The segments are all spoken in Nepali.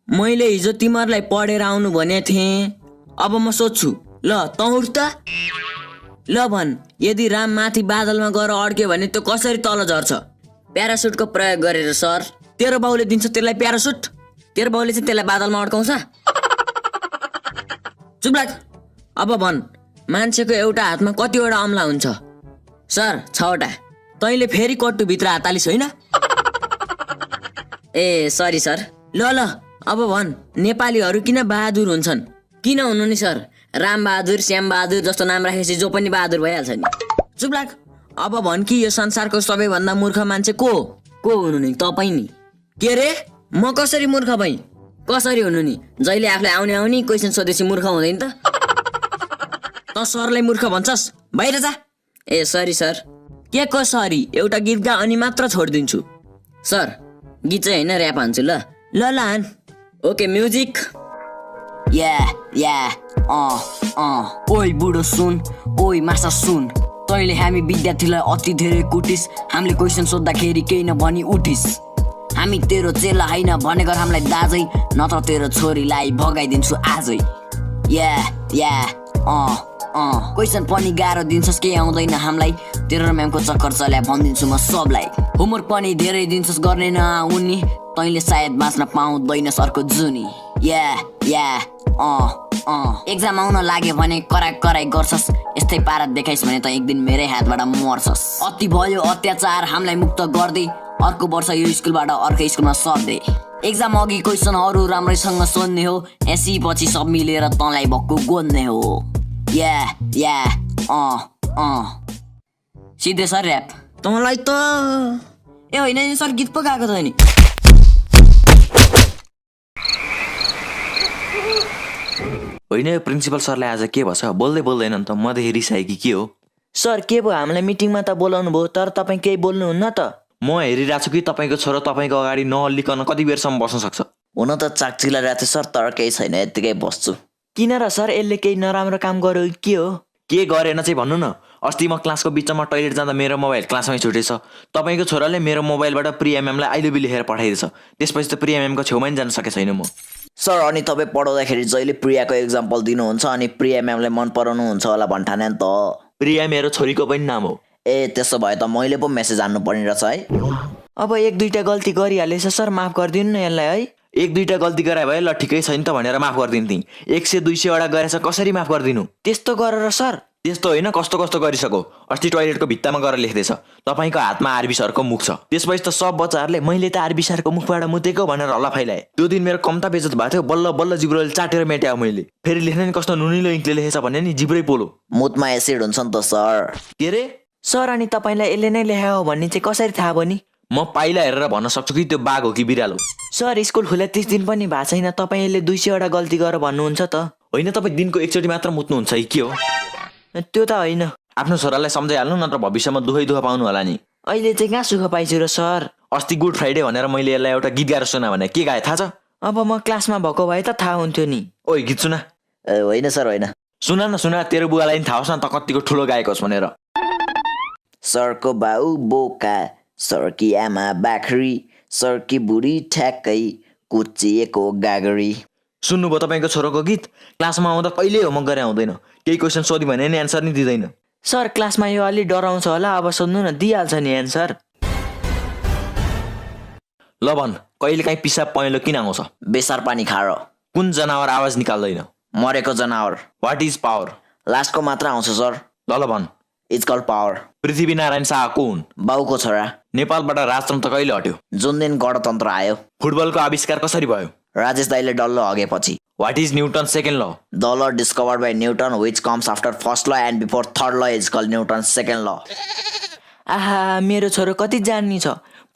मैले हिजो तिमीहरूलाई पढेर आउनु भनेको थिएँ। अब म सोध्छु, ल तँ उठ त। ल भन्, यदि राम माथि बादलमा गएर अड्क्यो भने त्यो कसरी तल झर्छ? प्यारासुटको प्रयोग गरेर सर। तेरो बाउले दिन्छ त्यसलाई प्यारासुट? तेरो बाउले चाहिँ त्यसलाई बादलमा अड्काउँछ? चुप लाग। अब भन्, मान्छेको एउटा हातमा कतिवटा अम्ला हुन्छ? सर 6वटा। तैँले फेरि कट्टुभित्र हात हालिस् होइन? ए सरी सर। ल ल अब भन्, नेपालीहरू किन बहादुर हुन्छन्? किन हुनु नि सर? राम बहादुर, श्याम बहादुर जस्तो नाम राखेपछि जो पनि बहादुर भइहाल्छ नि। चुप लाग। अब भन् कि यो संसारको सबैभन्दा मूर्ख मान्छे को हुनु नि? तपाईँ नि। के रे? म कसरी मूर्ख भएँ? कसरी हुनु नि? जहिले आफूलाई आउने क्वेसन सोधेपछि मूर्ख हुँदैन त? त सरलाई मूर्ख भन्छस्? बाहिर जा। ए सरी सर। के को सरी? एउटा गीत गा अनि मात्र छोडिदिन्छु। सर गीत चाहिँ होइन, ऱ्याप हान्छु ल। ल ल हान। Okay music. ओइ बुढो सुन, ओइ माछा सुन, तैँले हामी विद्यार्थीलाई अति धेरै कुटिस। हामीले क्वेसन सोद्धाखेरि केही नभनी उठिस। हामी तेरो चेला होइन भनेको हामीलाई दाजै, नत्र तेरो छोरीलाई भगाइदिन्छु आजै। क्वेसन पनि गाह्रो दिन्छस्, केही आउँदैन हामीलाई। तेरो म्यामको चक्कर चल्या भनिदिन्छु म सबलाई। होमवर्क पनि धेरै दिन्छस्, गर्ने नआउनी। तैँले सायद बाँच्न पाउँदैन सरको जुनी। एक्जाम आउन लाग्यो भने कराई गर्छस्। यस्तै पारा देखाइस् भने त एक दिन मेरै हातबाट मर्छस्। अति भयो अत्याचार हामीलाई मुक्त गर्दै, अर्को वर्ष यो स्कुलबाट अर्कै स्कुलमा सर्दै। एक्जाम अघि क्वेसनहरू राम्रैसँग सोध्ने हो, एसी पछि सब मिलेर तँलाई भक्कु गोद्ने हो। सिधै सर ऱ्याप। तँलाई त ए होइन नि सर, गीत पो गाएको त नि। होइन यो प्रिन्सिपल सरलाई आज के भन्छ? बोल्दै बोल्दैन नि त। मदेखि रिसाए कि के हो? सर के भयो? हामीलाई मिटिङमा त बोलाउनु भयो, तर तपाईँ केही बोल्नुहुन्न त। म हेरिरहेको छु कि तपाईँको छोरो तपाईँको अगाडि नहल्लिकन कति बेरसम्म बस्न सक्छ। हुन त चाकचिला राख्छु सर, तर केही छैन, यत्तिकै बस्छु। किन र सर? यसले केही नराम्रो काम गर्यो के हो? के गरेन चाहिँ भन्नु न। अस्ति म क्लासको बिचमा टोइलेट जाँदा मेरो मोबाइल क्लासमै छुटेछ। तपाईँको छोराले मेरो मोबाइलबाट प्रिया म्यामलाई आई लभ यु लेखेर पठाइदिएछ। त्यसपछि त प्रिया म्यामको छेउमा नि जान सकेको छैन म। सर अनि तपाईँ पढाउँदाखेरि जहिले प्रियाको एक्जाम्पल दिनुहुन्छ अनि प्रिया म्यामलाई मन पराउनुहुन्छ होला भन्ठाने नि त। प्रिया मेरो छोरीको पनि नाम हो। ए त्यसो भए त मैले पो मेसेज हान्नु पर्ने रहेछ है। अब 1-2टा गल्ती गरिहालेछ सर, माफ गरिदिनु न यसलाई है। 1-2टा गल्ती गराए भए ल ठिकै छ नि त भनेर माफ गरिदिन्थेँ। 100-200 वटा गरेछ, कसरी माफ गरिदिनु? त्यस्तो गरेर सर? त्यस्तो होइन, कस्तो कस्तो गरिसक्यो। अस्ति टोइलेटको भित्तामा गएर लेख्दैछ तपाईँको हातमा आरबी सरको मुख छ। त्यसपछि त सब बच्चाहरूले मैले त आरबी सरको मुखबाट मुतेको भनेर हल्ला फैलाए। त्यो दिन मेरो कम्ता बेइज्जत भएको थियो। बल्ल बल्ल जिब्रोले चाटेर मेट्यायो मैले। फेरि लेख्ने कस्तो नुनिलो इङ्कले लेखेछ भने नि जिब्रै पोलो। मुतमा एसिड हुन्छ नि त सर। के रे? सर अनि तपाईँलाई यसले नै लेखायो भन्ने चाहिँ कसरी थाहा भयो नि? म पाइला हेरेर भन्न सक्छु कि त्यो बाघ हो कि बिरालो। सर स्कुल खुले 30 दिन पनि भएको छैन, तपाईँ यसले 200 वटा गल्ती गरेर भन्नुहुन्छ त? होइन, तपाईँ दिनको एकचोटि मात्र मुत्नुहुन्छ कि के हो? त्यो त होइन। आफ्नो छोरालाई सम्झाइहाल्नु, नत्र भविष्यमा दुःख पाउनु होला नि। अहिले चाहिँ कहाँ सुख पाइछु र सर? अस्ति गुड फ्राइडे भनेर मैले यसलाई एउटा गीत गाएर सुना भने के गाए थाहा छ? अब म क्लासमा भएको भए त थाहा हुन्थ्यो नि। ओइ गीत सुना। होइन सर होइन। सुना न सुना, तेरो बुवालाई नि थाहा होस् न त कतिको ठुलो गाएको होस् भनेर। सरको बाउ बोका, सरकी आमा बाख्री, सरकी बुढी ठ्याक्कै कुचिएको गागरी। सुन्नुभयो तपाईँको छोरोको गीत? क्लासमा आउँदा कहिले होमवर्क गरे आउँदैन। केही क्वेसन सोध्यो भने नि एन्सर नि दिँदैन। सर क्लासमा यो अलि डराउँछ होला, अब सोध्नु न, दिइहाल्छ नि एन्सर। ल भन्, कहिले काहीँ पिसाब पहेँलो किन आउँछ? बेसार पानी खाएर। कुन जनावर आवाज निकाल्दैन? मरेको जनावर। What is power? लास्टको मात्र आउँछ सर। ल भन्। It's called power. Prithvinarayan Shah को हुन्? बाउको छोरा। नेपालबाट राजतन्त्र कहिले हट्यो? जुन दिन गणतन्त्र आयो। फुटबलको आविष्कार कसरी भयो? राजेश दाइले डल्लो हगेपछि। वाट इज न्युटन सेकेन्ड ल? The law discovered by Newton which comes after first law and before third law is called Newton's second law. आहा मेरो छोरो कति जान्नी छ,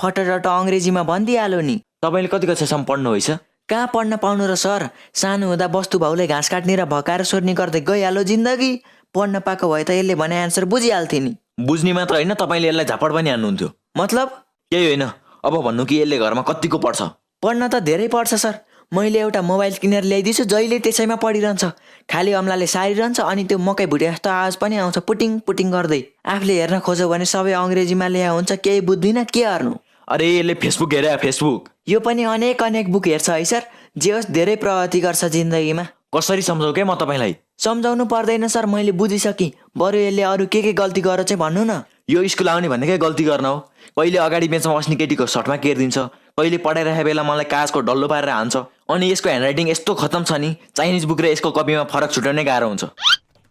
फटरट अङ्ग्रेजीमा भनिदिइहाल्यो नि। तपाईँले कति कक्षासम्म पढ्नु होइछ? कहाँ पढ्न पाउनु र सर, सानो हुँदा बस्तु भाउले घाँस काट्ने र भकाएर सोर्ने गर्दै गइहाल्यो जिन्दगी। पढ्न पाएको भए त यसले भने एन्सर बुझिहाल्थे नि। बुझ्ने मात्र होइन, तपाईँले यसलाई झापड पनि हान्नुहुन्थ्यो। मतलब? केही होइन, अब भन्नु कि यसले घरमा कतिको पढ्छ? पढ्न त धेरै पढ्छ सर। मैले एउटा मोबाइल किनेर ल्याइदिन्छु, जहिले त्यसैमा पढिरहन्छ। खाली अम्लाले सारिरहन्छ अनि त्यो मकै भुटे जस्तो आवाज पनि आउँछ पुटिङ पुटिङ गर्दै। आफूले हेर्न खोज्यो भने सबै अङ्ग्रेजीमा लेखा हुन्छ, केही बुझ्दिनँ, के गर्नु? अरे यसले फेसबुक हेरे फेसबुक। यो पनि अनेक बुक हेर्छ है सर। जे होस् धेरै प्रगति गर्छ जिन्दगीमा। कसरी सम्झाउ के म तपाईँलाई? सम्झाउनु पर्दैन सर, मैले बुझिसकेँ। बरु यसले अरू के गल्ती गर चाहिँ भन्नु न। यो स्कुल आउने भनेकै गल्ती गर्न हो। कहिले अगाडि बेन्चमा बस्ने केटीको सर्टमा केरिदिन्छ, कहिले पढाइरहेको बेला मलाई कागजको डल्लो पारेर हान्छ। अनि यसको ह्यान्डराइटिङ यस्तो खतम छ नि, चाइनिज बुक र यसको कपीमा फरक छुट्याउनै गाह्रो हुन्छ।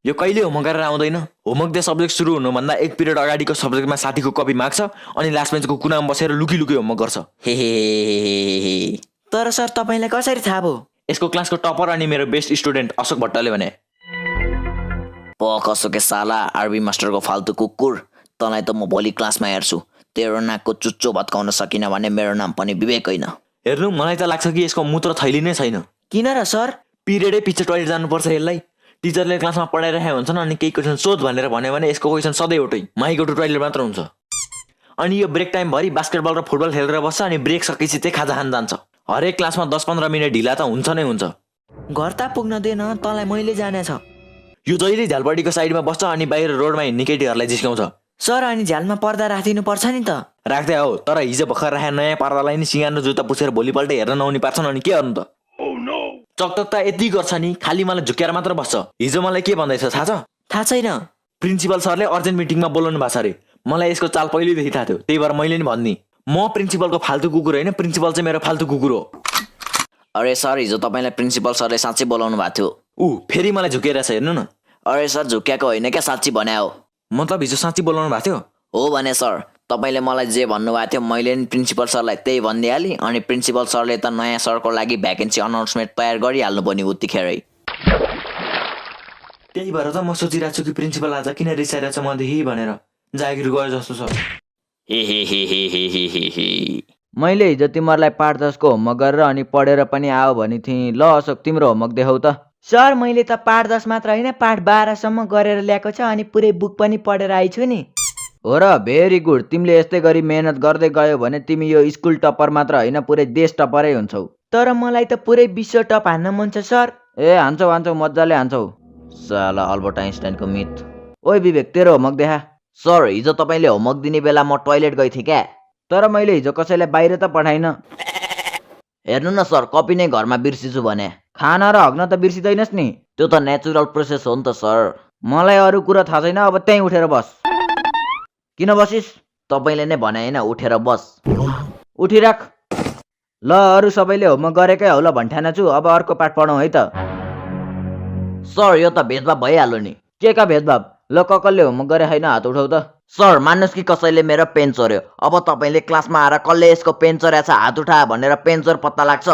यो कहिले होमवर्क गरेर आउँदैन। होमवर्क डे सब्जेक्ट सुरु हुनुभन्दा 1 पिरियड अगाडिको सब्जेक्टमा साथीको कपी माग्छ अनि लास्ट बेन्चको कुनामा बसेर लुकी होमवर्क गर्छ। हे तर सर तपाईँलाई कसरी थाहा भयो? यसको क्लासको टपर अनि मेरो बेस्ट स्टुडेन्ट अशोक भट्टले भने। कसोके साला आरबी मास्टरको फाल्तु कुकुर, तँलाई त म भोलि क्लासमा हेर्छु। तेरो नाकको चुच्चो भत्काउन सकिनँ भने मेरो नाम पनि विवेक होइन। हेर्नु, मलाई त लाग्छ कि यसको मूत्र थैली नै छैन। किन र सर? पिरियडै पछि टोइलेट जानुपर्छ यसलाई। टिचरले क्लासमा पढाइरहेका हुन्छन् अनि केही क्वेसन सोध भनेर भन्यो भने यसको क्वेसन सधैँ एउटै, माई गो टु टोइलेट मात्र हुन्छ। अनि यो ब्रेक टाइमभरि बास्केटबल र फुटबल खेलेर बस्छ अनि ब्रेक सकेपछि चाहिँ खाजा खान जान्छ। हरेक क्लासमा 10-15 मिनट ढिला त हुन्छ नै हुन्छ। घर त पुग्न दिएन, तँलाई मैले जाने छ। यो जहिले झ्यालपट्टिको साइडमा बस्छ अनि बाहिर रोडमा हिँड्ने केटीहरूलाई जिस्काउँछ। सर अनि झ्यालमा पर्दा राखिदिनु पर्छ नि त। राख्दै हो, तर हिजो भर्खर राखे नयाँ पर्दालाई नि सिँगानो जुत्ता पुछेर भोलिपल्ट हेर्न नहुने पार्छन् अनि के गर्नु त? चकचक त यति गर्छ नि, खालि मलाई झुक्याएर मात्र बस्छ। हिजो मलाई के भन्दैछ थाहा छ? थाहा छैन। प्रिन्सिपल सरले अर्जेन्ट मिटिङमा बोलाउनु भएको छ अरे। मलाई यसको चाल पहिल्यैदेखि थाहा थियो, त्यही भएर मैले नि भनिदिएँ, म प्रिन्सिपलको फाल्तु कुकुर होइन, प्रिन्सिपल चाहिँ मेरो फाल्तु कुकुर हो। अरे सर, हिजो तपाईँलाई प्रिन्सिपल सरले साँच्चै बोलाउनु भएको थियो। फेरि मलाई झुकेर छ, हेर्नु न। अरे सर, झुक्याएको होइन क्या, साँच्ची भने हो। मतलब हिजो साँच्ची बोलाउनु भएको थियो? हो भने सर, तपाईँले मलाई जे भन्नुभएको थियो मैले नि प्रिन्सिपल सरलाई त्यही भनिदिइहालेँ। अनि प्रिन्सिपल सरले त नयाँ सरको लागि भ्याकेन्सी अनाउन्समेन्ट तयार गरिहाल्नु पर्ने उत्तिखेरै। त्यही भएर त म सोचिरहेको छु कि प्रिन्सिपल आज किन रिसाइरहेको छ मदेखि भनेर। जागिर गयो जस्तो छ। मैले हिजो तिमीहरूलाई पाठ 10 को होमवर्क गरेर अनि पढेर पनि आओ भने थिएँ। ल अशोक, तिम्रो होमवर्क देखाउ त। सर, मैले त पाठ 10 मात्र होइन, पाठ 12 सम्म गरेर ल्याएको छ अनि पुरै बुक पनि पढेर आइछु नि। हो र, भेरी गुड। तिमीले यस्तै गरी मेहनत गर्दै गयो भने तिमी यो स्कुल टपर मात्र होइन, पुरै देश टपरै हुन्छौ। तर मलाई त पुरै विश्व टप हान्न मन छ सर। हान्छौ मजाले हान्छौ। साला अल्बर्ट आइन्स्टाइनको मिथ। ओइ विवेक, तेरो होमवर्क देखा। सर, हिजो तपाईँले होमवर्क दिने बेला म टोइलेट गएको थिएँ क्या। तर मैले हिजो कसैलाई बाहिर त पठाइन। हेर्नु न सर, कपी नै घरमा बिर्सिछु भने। खाना र हग्न त बिर्सिँदैनस् नि। त्यो त नेचुरल प्रोसेस हो नि त सर। मलाई अरू कुरा थाहा छैन, अब त्यहीँ उठेर बस। किन बसिस्? तपाईँले नै भने होइन, उठेर बस। उठिराख। ल, अरू सबैले होमवर्क गरेकै हौ ल भन्ठाना छु। अब अर्को पाठ पढौँ है त। सर, यो त भेदभाव भइहाल्यो नि। के का भेदभाव? ल, कसले होमवर्क गरे छैन हात उठाउ त। सर, मान्नुहोस् कि कसैले मेरो पेन चोर्यो। अब तपाईँले क्लासमा आएर कसले यसको पेन चोर्या छ हात उठा भनेर पेन चोर पत्ता लाग्छ।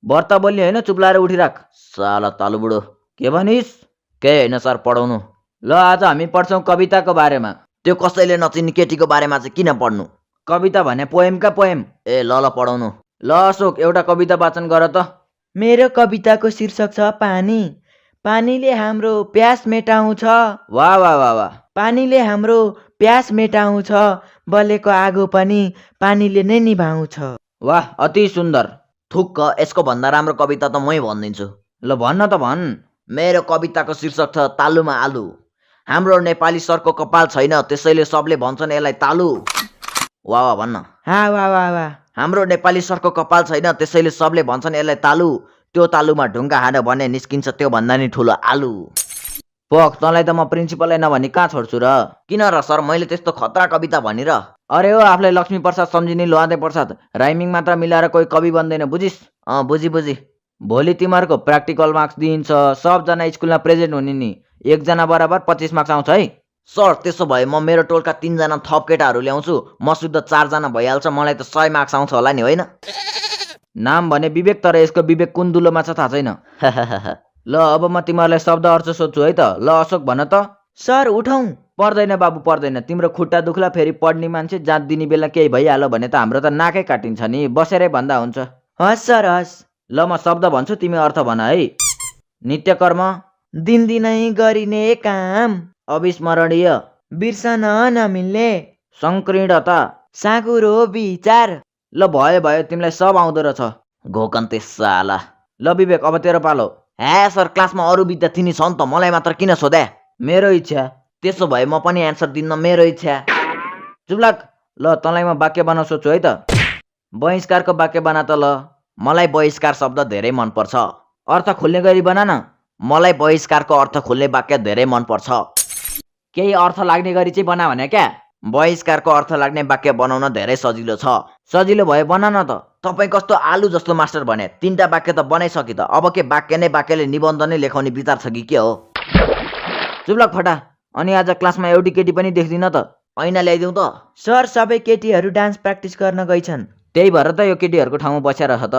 भर्ता बोल्ने होइन, चुप लाएर उठिराख। साला तालु बुढो। के भनिस्? केही होइन सर, पढाउनु। ल, आज हामी पढ्छौँ कविताको बारेमा। त्यो कसैले नचिन्ने केटीको बारेमा चाहिँ किन पढ्नु? कविता भने पोएमका पोएम। ल पढाउनु। ल अशोक, एउटा कविता वाचन गर त। मेरो कविताको शीर्षक छ पानी। पानीले हाम्रो प्यास मेटाउँछ। वाह वाह वाह वाह। पानीले हाम्रो प्यास मेटाउँछ, बलेको आगो पनि पानीले नै निभाउँछ। वाह, अति सुन्दर। थुक्क, यसको भन्दा राम्रो कविता त मै भनिदिन्छु। ल भन्न त भन्। मेरो कविताको शीर्षक छ तालुमा आलु। हाम्रो नेपाली सरको कपाल छैन, त्यसैले सबले भन्छन् यसलाई तालु। वाह वाह भन्न। हा वाह वाह वाह। हाम्रो नेपाली सरको कपाल छैन, त्यसैले सबले भन्छन् यसलाई तालु। त्यो तालुमा ढुङ्गा हान्यो भने निस्किन्छ त्यो भन्दा नि ठुलो आलु। पख, तँलाई त म प्रिन्सिपललाई नभनी कहाँ छोड्छु र? किन र सर, मैले त्यस्तो खतरा कविता भनिर? अरे हो, आफूलाई लक्ष्मी प्रसाद सम्झिने लोहादे प्रसाद। राइमिङ मात्र मिलाएर कोही कवि बन्दैन, बुझिस्? बुझी। भोलि तिमीहरूको प्र्याक्टिकल मार्क्स दिइन्छ। सबजना स्कुलमा प्रेजेन्ट हुने नि। 1 जना बराबर 25 मार्क्स आउँछ है। सर, त्यसो भए म मेरो टोलका 3 जना थप केटाहरू ल्याउँछु। म शुद्ध 4 जना भइहाल्छ। मलाई त 100 मार्क्स आउँछ होला नि, होइन? नाम भने विवेक, तर यसको विवेक कुन दुलोमा छ थाहा छैन। ल, अब म तिमीहरूलाई शब्द अर्थ सोध्छु है त। ल अशोक, भन त। सर, उठौँ। पर्दैन बाबु, पर्दैन। तिम्रो खुट्टा दुख्ला, फेरि पढ्ने मान्छे जात दिने बेला केही भइहाल्यो भने त हाम्रो त नाकै काटिन्छ नि। बसेरै भन्दा हुन्छ। हस् सर, हस्। ल, म शब्द भन्छु, तिमी अर्थ भन है। नित्यकर्म, दिनदिनै गरिने काम, अविस्मरणीय, बिर्सन नमिल्ने, संकीर्णता, साँघुरो विचार। ल भयो, तिमीलाई सब आउँदो रहेछ। घोकन्ते साला। ल विवेक, अब तेरो पालो। सर, क्लासमा अरू विद्यार्थी नि छन् त, मलाई मात्र किन सोधे? मेरो इच्छा। त्यसो भए म पनि एन्सर दिन्न, मेरो इच्छा। चुप लाग। ल, तँलाई म वाक्य बनाउ सोध्छु है त। बहिष्कारको वाक्य बना त। ल, मलाई बहिष्कार शब्द धेरै मनपर्छ। अर्थ खोल्ने गरी बना न। मलाई बहिष्कारको अर्थ खोल्ने वाक्य धेरै मनपर्छ। केही अर्थ लाग्ने गरी चाहिँ बना भने क्या? बहिष्कारको अर्थ लाग्ने वाक्य बनाउन धेरै सजिलो छ। सजिलो भयो बना न त। तपाईँ कस्तो आलु जस्तो मास्टर भने 3टा वाक्य त बनाइसकि त। अब के वाक्य नै वाक्यले निबन्ध नै लेखाउने विचार छ कि के हो? चुप्लक फटा। अनि आज क्लासमा एउटी केटी पनि देख्दिन त। ऐना ल्याइदिउँ त? सर सबै केटीहरू डान्स प्र्याक्टिस गर्न गइछन्। त्यही भएर त यो केटीहरूको ठाउँमा बसेर छ त।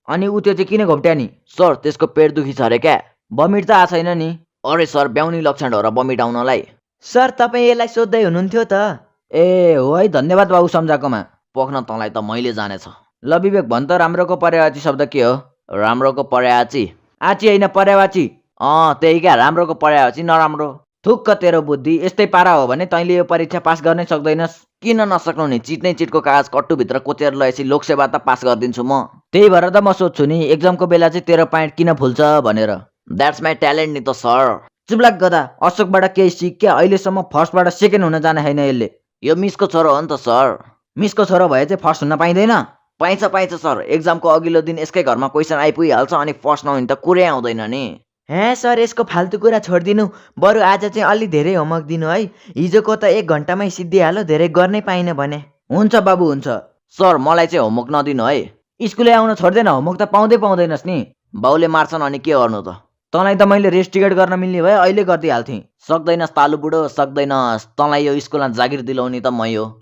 अनि ऊ त्यो चाहिँ किन घोप्ट्या नि? सर त्यसको पेट दुखी छ अरे क्या? बमिट त आएको छैन नि। अरे सर ब्याउनी लक्षण हो र बमिट आउनलाई। सर तपाईँ यसलाई सोध्दै हुनुहुन्थ्यो त? ए हो है, धन्यवाद बाबु सम्झाएकोमा। पोख्न तँलाई त मैले जानेछ। ल विवेक भन् त, राम्रोको पर्यायवाची शब्द के हो? राम्रोको पर्यायवाची आची होइन पर्यायवाची। त्यही क्या, राम्रोको पर्यायवाची नराम्रो। थुक्क तेरो बुद्धि। यस्तै पारा हो भने तैँले यो परीक्षा पास गर्नै सक्दैनस्। किन नसक्नु नि? चिट्नै चिटको कागज कट्टुभित्र कोचेर लगेपछि लोकसेवा त पास गरिदिन्छु म। त्यही भएर त म सोध्छु नि, एक्जामको बेला चाहिँ तेरो प्यान्ट किन फुल्छ भनेर। द्याट्स माई ट्यालेन्ट नि त सर। चुप्लाक गदा, अशोकबाट केही सिक क्या? अहिलेसम्म फर्स्टबाट सेकेन्ड हुन जाने होइन यसले। यो मिसको छोरो हो नि त सर। मिसको छोरो भए चाहिँ फर्स्ट हुन पाइँदैन? पाइन्छ सर। एक्जामको अघिल्लो दिन यसकै घरमा क्वेसन आइपुगिहाल्छ अनि फर्स्ट नहुने त कुरै आउँदैन नि। हे सर यसको फाल्तु कुरा छोडिदिनु। बरु आज चाहिँ अलि धेरै होमवर्क दिनु है। हिजोको त 1 घन्टामै सिद्धिहाल्यो, धेरै गर्नै पाइनँ भने। हुन्छ बाबु हुन्छ। सर मलाई चाहिँ होमवर्क नदिनु है। स्कुलै आउन छोड्दैन, होमवर्क त पाउँदैनस् नि। बाउले मार्छन् अनि के गर्नु त? तँलाई त मैले रेस्ट टिकट गर्न मिल्ने भए अहिले गरिदिइहाल्थेँ। सक्दैनस् तालु बुढो, सक्दैनस्। तँलाई यो स्कुलमा जागिर दिलाउने त मै हो।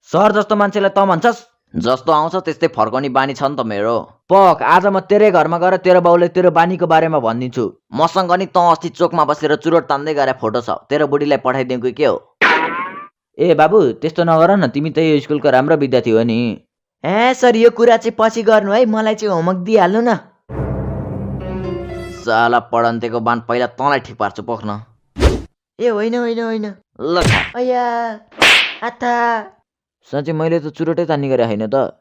सर जस्तो मान्छेलाई त भन्छस्? जस्तो आउँछ त्यस्तै फर्काउने बानी छ नि त मेरो। पक, आज म तेरै घरमा गएर तेरो बाउले तेरो बानीको बारेमा भनिदिन्छु। मसँग नि तँ अस्ति चोकमा बसेर चुरोट तान्दै गएर फोटो छ। तेरो बुढीलाई पठाइदिउँ कि के हो? ए बाबु त्यस्तो नगर न, तिमी त यो स्कुलको राम्रो विद्यार्थी हो नि। हे सर यो कुरा चाहिँ पछि गर्नु है, मलाई चाहिँ होमवर्क दिइहाल्नु न। साला पढन्तेको बान पहिला तँलाई ठिक पार्छु, पोख्न। ए होइन होइन होइन। ल अया आथा। साँच्चै मैले त चुरोटै तान्ने गरे होइन त।